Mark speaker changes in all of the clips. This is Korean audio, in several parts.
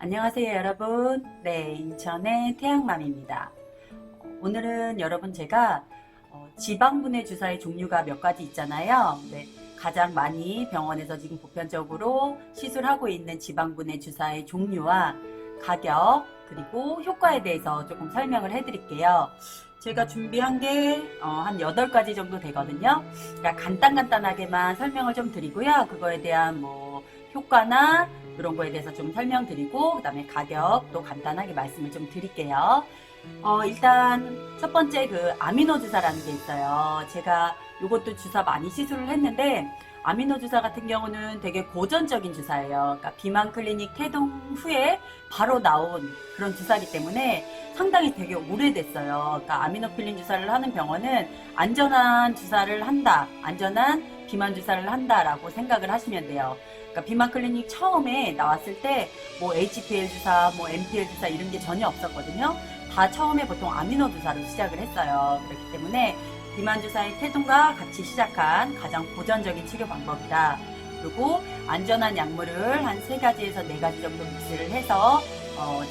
Speaker 1: 안녕하세요 여러분. 네, 인천의 태양맘입니다. 오늘은 여러분 제가 지방분해 주사의 종류가 몇 가지 있잖아요. 네, 가장 많이 병원에서 지금 보편적으로 시술하고 있는 지방분해 주사의 종류와 가격 그리고 효과에 대해서 조금 설명을 해드릴게요. 제가 준비한 게 한 8가지 정도 되거든요. 그러니까 간단하게만 설명을 좀 드리고요. 그거에 대한 뭐 효과나 그런 거에 대해서 좀 설명드리고 그 다음에 가격도 간단하게 말씀을 좀 드릴게요. 일단 첫 번째 그 아미노 주사라는 게 있어요. 제가 이것도 주사 많이 시술을 했는데 아미노 주사 같은 경우는 되게 고전적인 주사예요. 그러니까 비만 클리닉 태동 후에 바로 나온 그런 주사이기 때문에 상당히 되게 오래됐어요. 그러니까 아미노필린 주사를 하는 병원은 안전한 주사를 한다, 안전한 비만 주사를 한다라고 생각을 하시면 돼요. 그러니까 비만 클리닉 처음에 나왔을 때 뭐 HPL 주사, 뭐 MPL 주사 이런 게 전혀 없었거든요. 다 처음에 보통 아미노 주사로 시작을 했어요. 그렇기 때문에 비만 주사의 태동과 같이 시작한 가장 고전적인 치료 방법이다. 그리고 안전한 약물을 한 3가지에서 4가지 정도 믹스를 해서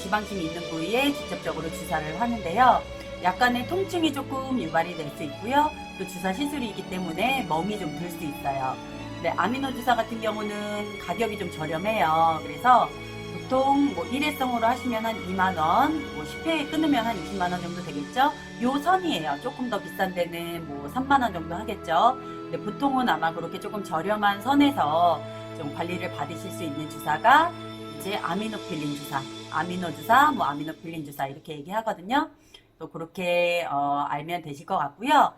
Speaker 1: 지방심이 있는 부위에 직접적으로 주사를 하는데요. 약간의 통증이 조금 유발이 될 수 있고요. 또 주사 시술이기 때문에 멍이 좀 들 수 있어요. 네, 아미노 주사 같은 경우는 가격이 좀 저렴해요. 그래서 보통 뭐 일회성으로 하시면 한 2만원, 뭐 10회 끊으면 한 20만원 정도 되겠죠? 요 선이에요. 조금 더 비싼 데는 뭐 3만원 정도 하겠죠? 근데 보통은 아마 그렇게 조금 저렴한 선에서 좀 관리를 받으실 수 있는 주사가 이제 아미노필린 주사, 아미노 주사, 뭐 아미노필린 주사 이렇게 얘기하거든요. 또 그렇게 알면 되실 것 같고요.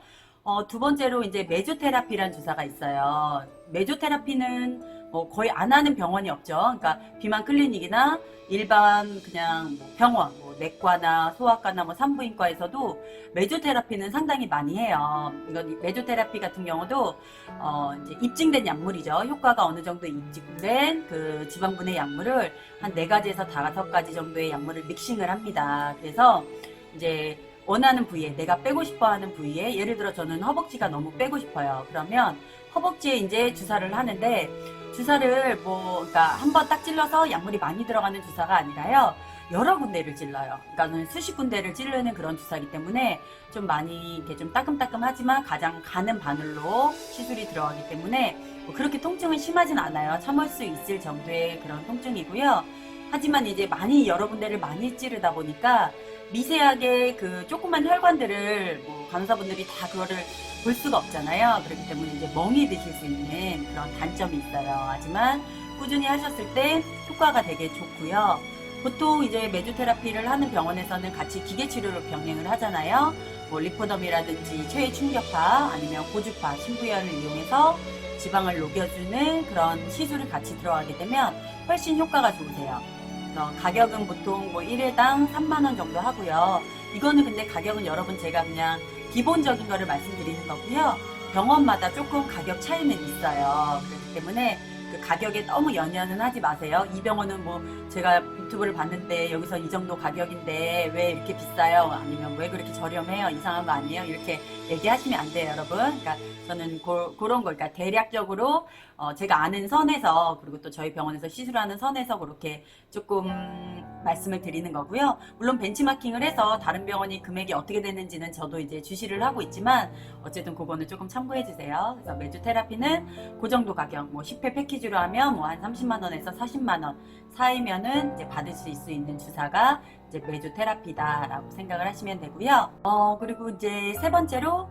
Speaker 1: 두 번째로 이제 메조테라피라는 주사가 있어요. 메조테라피는 거의 안 하는 병원이 없죠. 그러니까 비만 클리닉이나 일반 그냥 뭐 병원, 뭐 내과나 소아과나 뭐 산부인과에서도 메조테라피는 상당히 많이 해요. 이건 메조테라피 같은 경우도 이제 입증된 약물이죠. 효과가 어느 정도 입증된 그 지방분해 약물을 한 4가지에서 5가지 정도의 약물을 믹싱을 합니다. 그래서 이제 원하는 부위에, 내가 빼고 싶어 하는 부위에, 예를 들어 저는 허벅지가 너무 빼고 싶어요. 그러면 허벅지에 이제 주사를 하는데, 주사를 그러니까 한번 딱 찔러서 약물이 많이 들어가는 주사가 아니라요. 여러 군데를 찔러요. 그러니까는 수십 군데를 찌르는 그런 주사이기 때문에 좀 많이 이렇게 좀 따끔따끔하지만 가장 가는 바늘로 시술이 들어가기 때문에 그렇게 통증은 심하진 않아요. 참을 수 있을 정도의 그런 통증이고요. 하지만 이제 많이 여러 군데를 많이 찌르다 보니까 미세하게 그 조그만 혈관들을 간호사분들이 다 그거를 볼 수가 없잖아요. 그렇기 때문에 이제 멍이 드실 수 있는 그런 단점이 있어요. 하지만 꾸준히 하셨을 때 효과가 되게 좋고요. 보통 이제 메조테라피를 하는 병원에서는 같이 기계치료를 병행을 하잖아요. 뭐 리포덤이라든지 최외 충격파 아니면 고주파, 심부연을 이용해서 지방을 녹여주는 그런 시술을 같이 들어가게 되면 훨씬 효과가 좋으세요. 가격은 보통 뭐 1회당 3만원 정도 하고요. 이거는 근데 가격은 여러분 제가 그냥 기본적인 거를 말씀드리는 거고요. 병원마다 조금 가격 차이는 있어요. 그렇기 때문에 그 가격에 너무 연연은 하지 마세요. 이 병원은 뭐 제가 유튜브를 봤는데 여기서 이 정도 가격인데 왜 이렇게 비싸요? 아니면 왜 그렇게 저렴해요? 이상한 거 아니에요? 이렇게 얘기하시면 안 돼요, 여러분. 그러니까 저는 그런 거, 그러니까 대략적으로 제가 아는 선에서 그리고 또 저희 병원에서 시술하는 선에서 그렇게 조금 말씀을 드리는 거고요. 물론 벤치마킹을 해서 다른 병원이 금액이 어떻게 되는지는 저도 이제 주시를 하고 있지만 어쨌든 그거는 조금 참고해 주세요. 그래서 메조테라피는 그 정도 가격, 뭐 10회 패키지로 하면 뭐 한 30만 원에서 40만 원 사이면은 이제 받으실 수 있는 주사가 이제 메조테라피다라고 생각을 하시면 되고요. 그리고 이제 세 번째로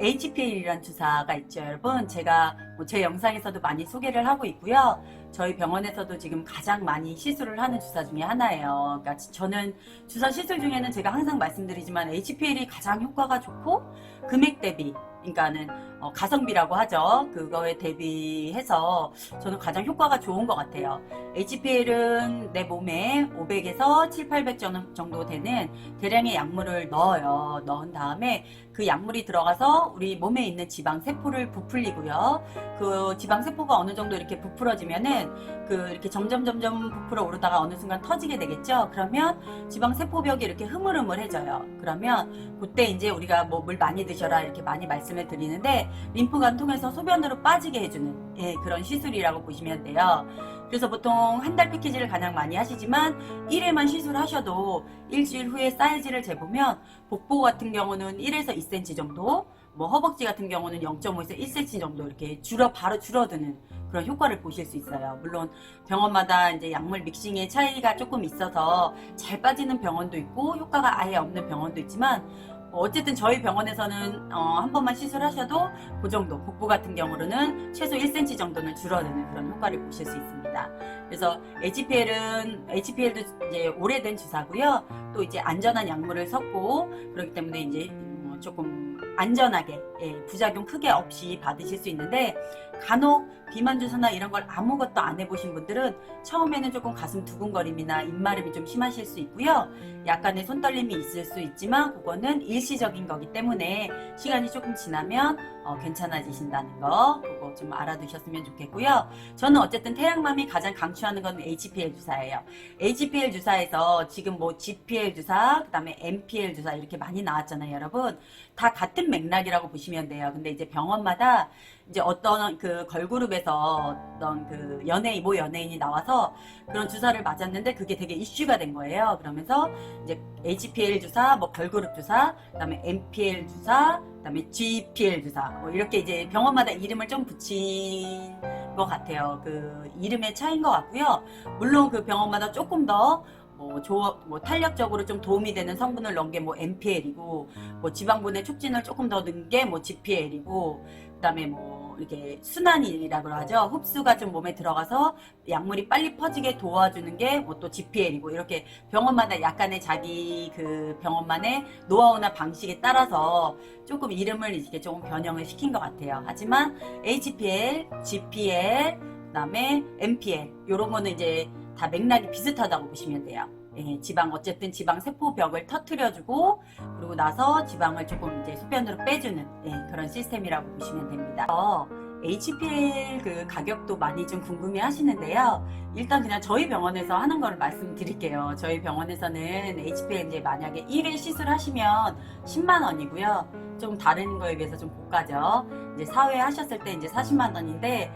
Speaker 1: HPL이라는 주사가 있죠, 여러분. 제가 제 영상에서도 많이 소개를 하고 있고요. 저희 병원에서도 지금 가장 많이 시술을 하는 주사 중에 하나예요. 그러니까 저는 주사 시술 중에는 제가 항상 말씀드리지만 HPL이 가장 효과가 좋고 금액 대비, 그러니까는 가성비라고 하죠. 그거에 대비해서 저는 가장 효과가 좋은 것 같아요. HPL은 내 몸에 500에서 7, 800 정도 되는 대량의 약물을 넣어요. 넣은 다음에 그 약물이 들어가서 우리 몸에 있는 지방 세포를 부풀리고요. 그 지방 세포가 어느 정도 이렇게 부풀어지면은 이렇게 점점 부풀어 오르다가 어느 순간 터지게 되겠죠. 그러면 지방 세포벽이 이렇게 흐물흐물해져요. 그러면 그때 이제 우리가 뭐 물 많이 드셔라 이렇게 많이 말씀을 드리는데 림프관 통해서 소변으로 빠지게 해주는 그런 시술이라고 보시면 돼요. 그래서 보통 한 달 패키지를 가장 많이 하시지만 1회만 시술하셔도 일주일 후에 사이즈를 재보면 복부 같은 경우는 1에서 2cm 정도, 뭐 허벅지 같은 경우는 0.5에서 1cm 정도 이렇게 바로 줄어드는 그런 효과를 보실 수 있어요. 물론 병원마다 이제 약물 믹싱의 차이가 조금 있어서 잘 빠지는 병원도 있고 효과가 아예 없는 병원도 있지만 어쨌든 저희 병원에서는 한 번만 시술하셔도 그 정도, 복부 같은 경우는 최소 1cm 정도는 줄어드는 그런 효과를 보실 수 있습니다. 그래서 HPL도 이제 오래된 주사고요. 또 이제 안전한 약물을 섞고 그렇기 때문에 이제 조금 안전하게 부작용 크게 없이 받으실 수 있는데, 간혹 비만 주사나 이런 걸 아무것도 안 해보신 분들은 처음에는 조금 가슴 두근거림이나 입마름이 좀 심하실 수 있고요. 약간의 손떨림이 있을 수 있지만 그거는 일시적인 거기 때문에 시간이 조금 지나면 괜찮아지신다는 거, 그거 좀 알아두셨으면 좋겠고요. 저는 어쨌든 태양맘이 가장 강추하는 건 HPL 주사예요. HPL 주사에서 지금 뭐 GPL 주사, 그 다음에 MPL 주사 이렇게 많이 나왔잖아요, 여러분. 다 같은 맥락이라고 보시면 돼요. 근데 이제 병원마다 이제 어떤 그 걸그룹에서 어떤 그 모 연예인이 나와서 그런 주사를 맞았는데 그게 되게 이슈가 된 거예요. 그러면서 이제 HPL 주사, 뭐 걸그룹 주사, 그다음에 MPL 주사, 그다음에 GPL 주사, 뭐 이렇게 이제 병원마다 이름을 좀 붙인 것 같아요. 그 이름의 차이인 것 같고요. 물론 그 병원마다 조금 더 탄력적으로 좀 도움이 되는 성분을 넣은 게 뭐 MPL이고, 뭐 지방분해 촉진을 조금 더 넣은 게 뭐 GPL이고, 그 다음에 뭐 이렇게 순환이라고 하죠. 흡수가 좀 몸에 들어가서 약물이 빨리 퍼지게 도와주는 게 뭐 또 GPL이고, 이렇게 병원마다 약간의 자기 그 병원만의 노하우나 방식에 따라서 조금 이름을 이렇게 조금 변형을 시킨 것 같아요. 하지만 HPL, GPL, 그 다음에 MPL 요런 거는 이제 다 맥락이 비슷하다고 보시면 돼요. 어쨌든 지방 세포벽을 터트려주고, 그리고 나서 지방을 조금 이제 소변으로 빼주는 그런 시스템이라고 보시면 됩니다. HPL 그 가격도 많이 좀 궁금해 하시는데요. 일단 그냥 저희 병원에서 하는 거를 말씀드릴게요. 저희 병원에서는 HPL 이제 만약에 1회 시술하시면 10만 원이고요. 좀 다른 거에 비해서 좀 고가죠. 이제 4회 하셨을 때 이제 40만 원인데,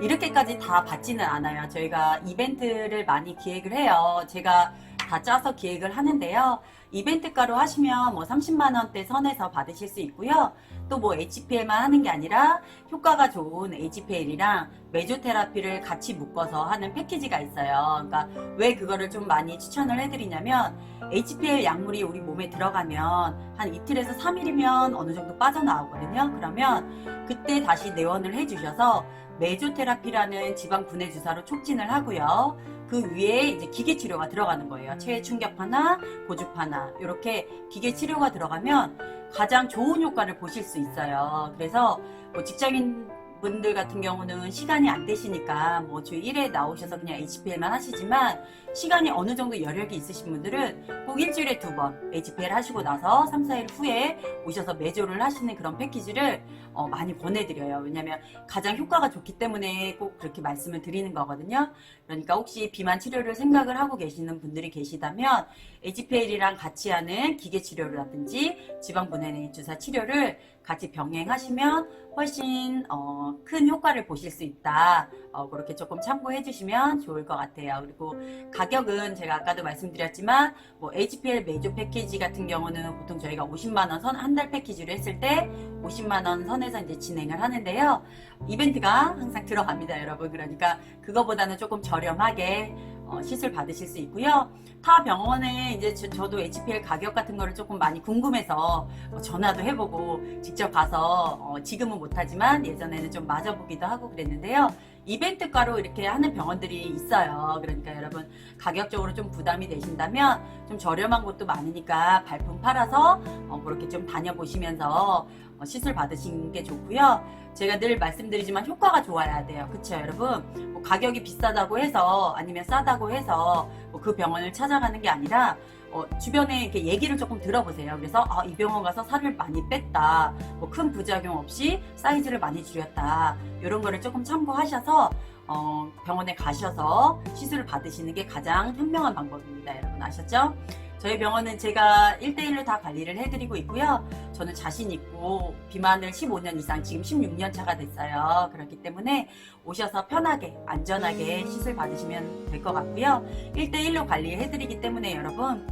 Speaker 1: 이렇게까지 다 받지는 않아요. 저희가 이벤트를 많이 기획을 해요. 제가 다 짜서 기획을 하는데요. 이벤트가로 하시면 뭐 30만 원대 선에서 받으실 수 있고요. 또 뭐 HPL만 하는 게 아니라 효과가 좋은 HPL이랑 메조테라피를 같이 묶어서 하는 패키지가 있어요. 그러니까 왜 그거를 좀 많이 추천을 해드리냐면, HPL 약물이 우리 몸에 들어가면 한 이틀에서 3일이면 어느 정도 빠져나오거든요. 그러면 그때 다시 내원을 해주셔서 메조테라피라는 지방 분해 주사로 촉진을 하고요. 그 위에 이제 기계 치료가 들어가는 거예요. 체외 충격파나 고주파나 이렇게 기계 치료가 들어가면 가장 좋은 효과를 보실 수 있어요. 그래서 뭐 직장인 분들 같은 경우는 시간이 안 되시니까 뭐 주 1회 나오셔서 그냥 HPL만 하시지만, 시간이 어느 정도 여력이 있으신 분들은 꼭 일주일에 2번 HPL 하시고 나서 3, 4일 후에 오셔서 매조를 하시는 그런 패키지를 많이 권해드려요. 왜냐면 가장 효과가 좋기 때문에 꼭 그렇게 말씀을 드리는 거거든요. 그러니까 혹시 비만 치료를 생각을 하고 계시는 분들이 계시다면 HPL이랑 같이 하는 기계 치료라든지 지방 분해 주사 치료를 같이 병행하시면 훨씬 큰 효과를 보실 수 있다. 그렇게 조금 참고해 주시면 좋을 것 같아요. 그리고 가격은 제가 아까도 말씀드렸지만 뭐 HPL 메조 패키지 같은 경우는 보통 저희가 50만 원 선 한 달 패키지로 했을 때 50만 원 선에서 이제 진행을 하는데요. 이벤트가 항상 들어갑니다, 여러분. 그러니까 그거보다는 조금 저렴하게 시술 받으실 수 있고요. 타 병원에 이제 저도 HPL 가격 같은 거를 조금 많이 궁금해서 전화도 해보고 직접 가서 지금은 못하지만 예전에는 좀 맞아보기도 하고 그랬는데요. 이벤트가로 이렇게 하는 병원들이 있어요. 그러니까 여러분 가격적으로 좀 부담이 되신다면 좀 저렴한 곳도 많으니까 발품 팔아서 그렇게 좀 다녀보시면서 시술 받으시는 게 좋고요. 제가 늘 말씀드리지만 효과가 좋아야 돼요. 그쵸, 여러분? 뭐 가격이 비싸다고 해서 아니면 싸다고 해서 그 병원을 찾아가는 게 아니라 주변에 이렇게 얘기를 조금 들어보세요. 그래서 이 병원 가서 살을 많이 뺐다, 뭐 큰 부작용 없이 사이즈를 많이 줄였다, 이런 거를 조금 참고하셔서 병원에 가셔서 시술을 받으시는 게 가장 현명한 방법입니다. 여러분 아셨죠? 저희 병원은 제가 1대1로 다 관리를 해드리고 있고요. 저는 자신 있고 비만을 15년 이상, 지금 16년 차가 됐어요. 그렇기 때문에 오셔서 편하게 안전하게 시술 받으시면 될 것 같고요. 1대1로 관리해드리기 때문에 여러분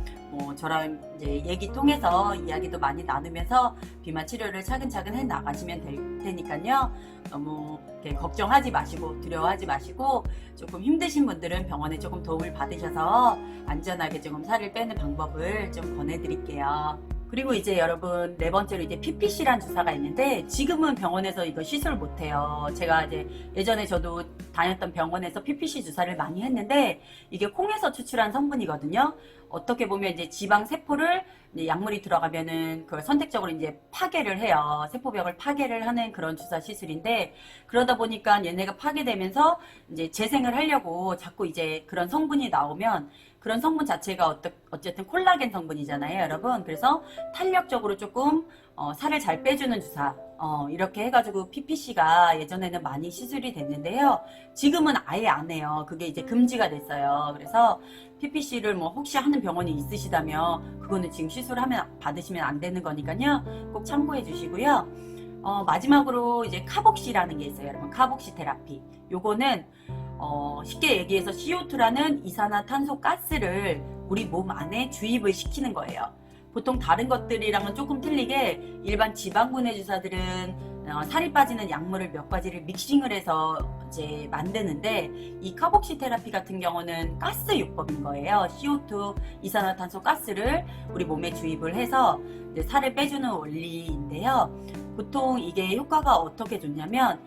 Speaker 1: 저랑 이제 얘기 통해서 이야기도 많이 나누면서 비만 치료를 차근차근 해 나가시면 될 테니까요. 너무 이렇게 걱정하지 마시고 두려워하지 마시고 조금 힘드신 분들은 병원에 조금 도움을 받으셔서 안전하게 조금 살을 빼는 방법을 좀 권해드릴게요. 그리고 이제 여러분 네 번째로 이제 PPC란 주사가 있는데 지금은 병원에서 이거 시술 못해요. 제가 이제 예전에 저도 다녔던 병원에서 PPC 주사를 많이 했는데 이게 콩에서 추출한 성분이거든요. 어떻게 보면 이제 지방 세포를 이제 약물이 들어가면은 그걸 선택적으로 이제 파괴를 해요. 세포벽을 파괴를 하는 그런 주사 시술인데 그러다 보니까 얘네가 파괴되면서 이제 재생을 하려고 자꾸 이제 그런 성분이 나오면 그런 성분 자체가 어쨌든 콜라겐 성분이잖아요, 여러분. 그래서 탄력적으로 조금 살을 잘 빼주는 주사 이렇게 해가지고 PPC가 예전에는 많이 시술이 됐는데요. 지금은 아예 안 해요. 그게 이제 금지가 됐어요. 그래서 PPC를 뭐 혹시 하는 병원이 있으시다면 그거는 지금 시술하면 받으시면 안 되는 거니까요. 꼭 참고해 주시고요. 마지막으로 이제 카복시라는 게 있어요, 여러분. 카복시 테라피. 요거는 쉽게 얘기해서 CO2라는 이산화탄소 가스를 우리 몸 안에 주입을 시키는 거예요. 보통 다른 것들이랑은 조금 틀리게 일반 지방분해 주사들은 살이 빠지는 약물을 몇 가지를 믹싱을 해서 이제 만드는데 이 카복시 테라피 같은 경우는 가스 요법인 거예요. CO2 이산화탄소 가스를 우리 몸에 주입을 해서 이제 살을 빼주는 원리인데요. 보통 이게 효과가 어떻게 좋냐면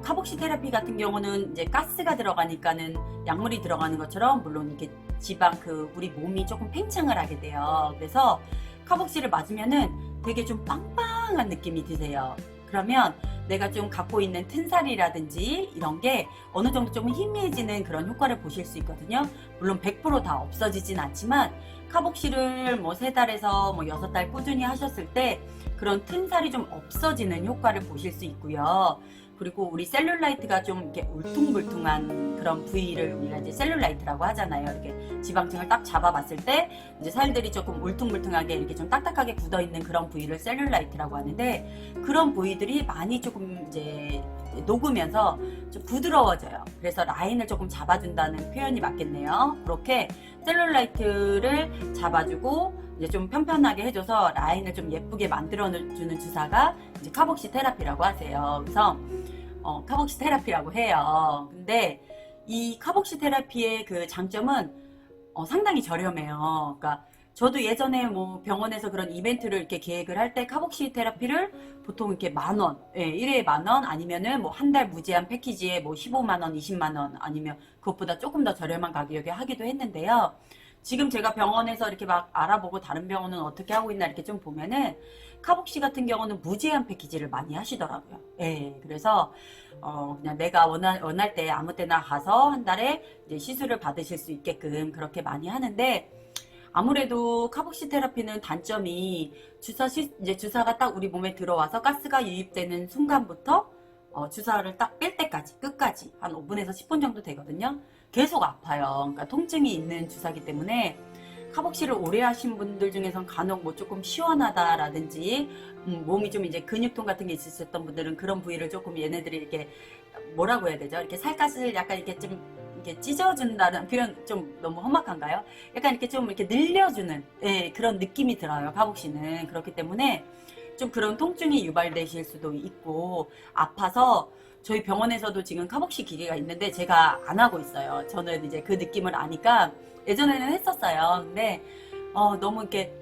Speaker 1: 카복시 테라피 같은 경우는 이제 가스가 들어가니까는 약물이 들어가는 것처럼 물론 이렇게 지방 우리 몸이 조금 팽창을 하게 돼요. 그래서 카복시를 맞으면은 되게 좀 빵빵한 느낌이 드세요. 그러면 내가 좀 갖고 있는 튼살이라든지 이런 게 어느 정도 좀 희미해지는 그런 효과를 보실 수 있거든요. 물론 100%다 없어지진 않지만 카복시를 뭐 3달에서 뭐 6달 꾸준히 하셨을 때 그런 튼살이 좀 없어지는 효과를 보실 수 있고요. 그리고 우리 셀룰라이트가 좀 이렇게 울퉁불퉁한 그런 부위를 우리가 이제 셀룰라이트라고 하잖아요. 이렇게 지방층을 딱 잡아봤을 때 이제 살들이 조금 울퉁불퉁하게 이렇게 좀 딱딱하게 굳어 있는 그런 부위를 셀룰라이트라고 하는데 그런 부위들이 많이 조금 이제 녹으면서 좀 부드러워져요. 그래서 라인을 조금 잡아준다는 표현이 맞겠네요. 그렇게 셀룰라이트를 잡아주고 이제 좀 편편하게 해줘서 라인을 좀 예쁘게 만들어주는 주사가 이제 카복시 테라피라고 하세요. 그래서 카복시 테라피라고 해요. 근데 이 카복시 테라피의 그 장점은 상당히 저렴해요. 그러니까 저도 예전에 뭐 병원에서 그런 이벤트를 이렇게 계획을 할 때 카복시 테라피를 보통 이렇게 10,000원, 예, 1회에 10,000원 아니면은 뭐 한 달 무제한 패키지에 뭐 150,000원, 200,000원 아니면 그것보다 조금 더 저렴한 가격에 하기도 했는데요. 지금 제가 병원에서 이렇게 막 알아보고 다른 병원은 어떻게 하고 있나 이렇게 좀 보면은 카복시 같은 경우는 무제한 패키지를 많이 하시더라고요. 예, 그래서 그냥 내가 원할 때 아무 때나 가서 한 달에 이제 시술을 받으실 수 있게끔 그렇게 많이 하는데 아무래도 카복시 테라피는 단점이 이제 주사가 딱 우리 몸에 들어와서 가스가 유입되는 순간부터 주사를 딱 뺄 때까지 끝까지 한 5분에서 10분 정도 되거든요. 계속 아파요. 그러니까 통증이 있는 주사기 때문에 카복시를 오래 하신 분들 중에선 간혹 뭐 조금 시원하다라든지 몸이 좀 이제 근육통 같은 게 있으셨던 분들은 그런 부위를 조금 얘네들이 이렇게 뭐라고 해야 되죠? 이렇게 살갗을 약간 이렇게 좀 이렇게 찢어준다는 표현 좀 너무 험악한가요? 약간 이렇게 좀 이렇게 늘려주는 그런 느낌이 들어요. 카복시는 그렇기 때문에 좀 그런 통증이 유발되실 수도 있고 아파서 저희 병원에서도 지금 카복시 기계가 있는데 제가 안 하고 있어요. 저는 이제 그 느낌을 아니까 예전에는 했었어요. 근데 너무 이렇게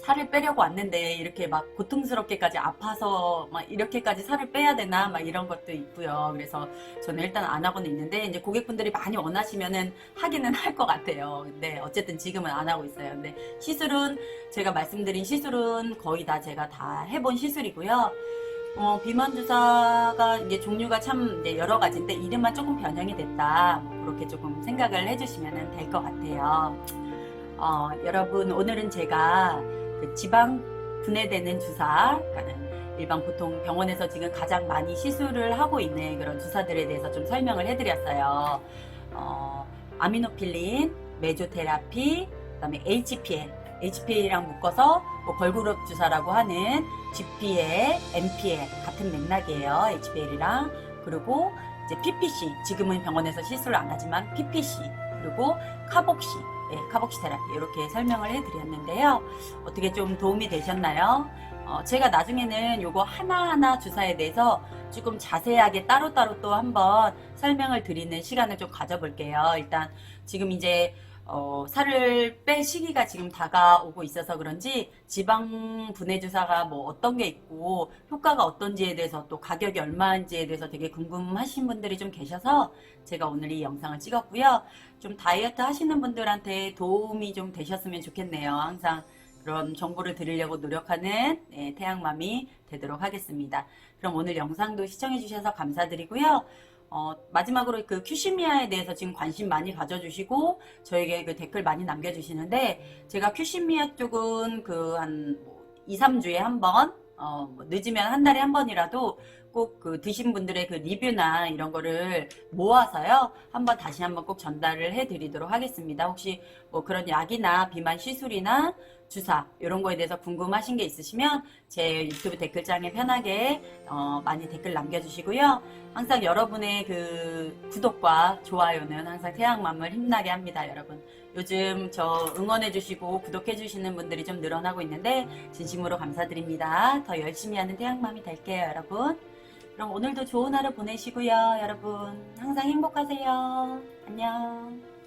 Speaker 1: 살을 빼려고 왔는데 이렇게 막 고통스럽게까지 아파서 막 이렇게까지 살을 빼야 되나 막 이런 것도 있고요. 그래서 저는 일단 안 하고는 있는데 이제 고객분들이 많이 원하시면은 하기는 할 것 같아요. 근데 어쨌든 지금은 안 하고 있어요. 근데 시술은 제가 말씀드린 시술은 거의 다 제가 다 해본 시술이고요. 비만 주사가 이제 종류가 참 이제 여러 가지인데 이름만 조금 변형이 됐다. 그렇게 조금 생각을 해주시면 될 것 같아요. 여러분 오늘은 제가 그 지방 분해되는 주사, 일반 보통 병원에서 지금 가장 많이 시술을 하고 있는 그런 주사들에 대해서 좀 설명을 해드렸어요. 아미노필린, 메조테라피, 그다음에 HPL이랑 묶어서 뭐 걸그룹 주사라고 하는 GPL, MPL 같은 맥락이에요. HPL이랑. 그리고 이제 PPC, 지금은 병원에서 시술을 안 하지만 PPC, 그리고 카복시, 카복시 테라피 이렇게 설명을 해드렸는데요. 어떻게 좀 도움이 되셨나요? 제가 나중에는 요거 하나하나 주사에 대해서 조금 자세하게 따로따로 또 한번 설명을 드리는 시간을 좀 가져볼게요. 일단 지금 이제 살을 뺄 시기가 지금 다가오고 있어서 그런지 지방 분해 주사가 뭐 어떤 게 있고 효과가 어떤지에 대해서 또 가격이 얼마인지에 대해서 되게 궁금하신 분들이 좀 계셔서 제가 오늘 이 영상을 찍었고요. 좀 다이어트 하시는 분들한테 도움이 좀 되셨으면 좋겠네요. 항상 그런 정보를 드리려고 노력하는 태양맘이 되도록 하겠습니다. 그럼 오늘 영상도 시청해 주셔서 감사드리고요. 마지막으로 그 큐시미아에 대해서 지금 관심 많이 가져주시고 저에게 그 댓글 많이 남겨주시는데 제가 큐시미아 쪽은 그 한 2, 3주에 한 번, 뭐 늦으면 한 달에 한 번이라도 꼭 그 드신 분들의 그 리뷰나 이런 거를 모아서요. 다시 한번 꼭 전달을 해드리도록 하겠습니다. 혹시 뭐 그런 약이나 비만 시술이나 주사 이런 거에 대해서 궁금하신 게 있으시면 제 유튜브 댓글창에 편하게 많이 댓글 남겨주시고요. 항상 여러분의 그 구독과 좋아요는 항상 태양맘을 힘나게 합니다, 여러분. 요즘 저 응원해주시고 구독해주시는 분들이 좀 늘어나고 있는데 진심으로 감사드립니다. 더 열심히 하는 태양맘이 될게요, 여러분. 그럼 오늘도 좋은 하루 보내시고요, 여러분. 항상 행복하세요. 안녕.